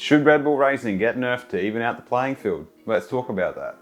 Should Red Bull Racing get nerfed to even out the playing field? Let's talk about that.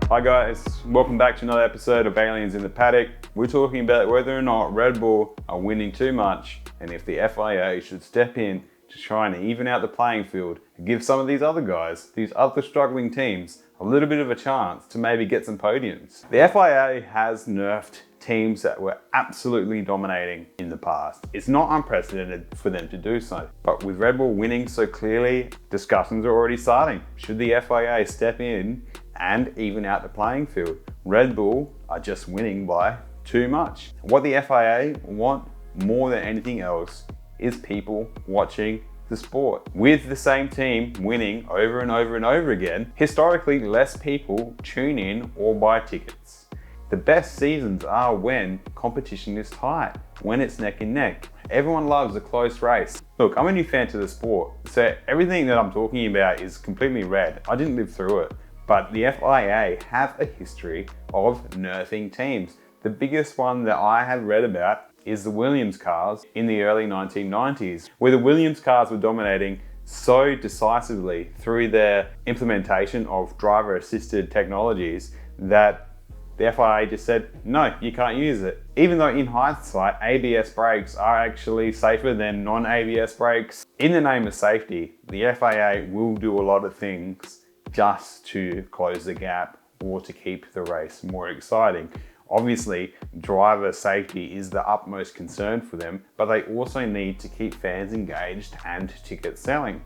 Hi guys, welcome back to another episode of Aliens in the Paddock. We're talking about whether or not Red Bull are winning too much and if the FIA should step in to try and even out the playing field and give some of these other guys, these other struggling teams, a little bit of a chance to maybe get some podiums. The FIA has nerfed teams that were absolutely dominating in the past. It's not unprecedented for them to do so. But with Red Bull winning so clearly, discussions are already starting. Should the FIA step in and even out the playing field? Red Bull are just winning by too much. What the FIA want more than anything else is people watching the sport. With the same team winning over and over and over again, historically less people tune in or buy tickets. The best seasons are when competition is tight, when it's neck and neck. Everyone loves a close race. Look, I'm a new fan to the sport, so everything that I'm talking about is completely red. I didn't live through it. But the FIA have a history of nerfing teams. The biggest one that I have read about is the Williams cars in the early 1990s, where the Williams cars were dominating so decisively through their implementation of driver-assisted technologies that the FIA just said, no, you can't use it. Even though in hindsight, ABS brakes are actually safer than non-ABS brakes. In the name of safety, the FIA will do a lot of things just to close the gap or to keep the race more exciting. Obviously, driver safety is the utmost concern for them, but they also need to keep fans engaged and ticket selling.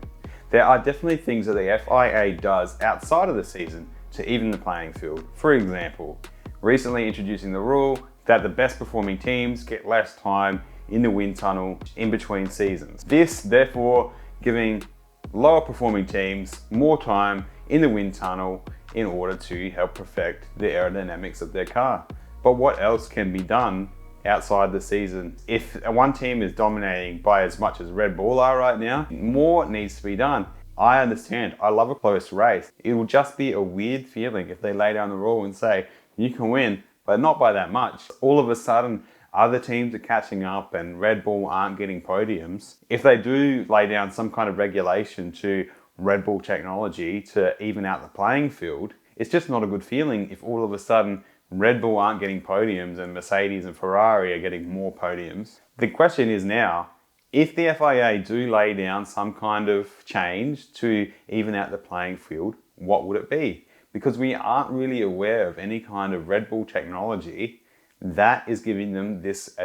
There are definitely things that the FIA does outside of the season to even the playing field. For example, recently introducing the rule that the best performing teams get less time in the wind tunnel in between seasons. This, therefore, giving lower performing teams more time in the wind tunnel in order to help perfect the aerodynamics of their car. But what else can be done outside the season? If one team is dominating by as much as Red Bull are right now, more needs to be done. I understand, I love a close race. It will just be a weird feeling if they lay down the rule and say, you can win, but not by that much. All of a sudden, other teams are catching up and Red Bull aren't getting podiums. If they do lay down some kind of regulation to Red Bull technology to even out the playing field, it's just not a good feeling if all of a sudden Red Bull aren't getting podiums and Mercedes and Ferrari are getting more podiums. The question is now, if the FIA do lay down some kind of change to even out the playing field, what would it be? Because we aren't really aware of any kind of Red Bull technology that is giving them this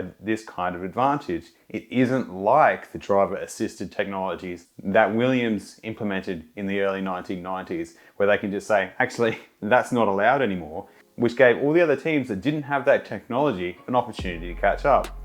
kind of advantage. It isn't like the driver-assisted technologies that Williams implemented in the early 1990s, where they can just say, actually, that's not allowed anymore, which gave all the other teams that didn't have that technology an opportunity to catch up.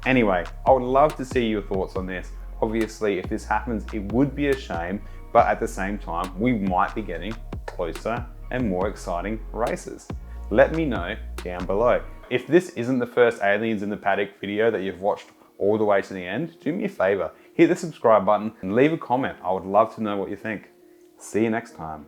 Anyway, I would love to see your thoughts on this. Obviously, if this happens, it would be a shame, but at the same time, we might be getting closer and more exciting races. Let me know down below. If this isn't the first Aliens in the Paddock video that you've watched all the way to the end, do me a favor, hit the subscribe button and leave a comment. I would love to know what you think. See you next time.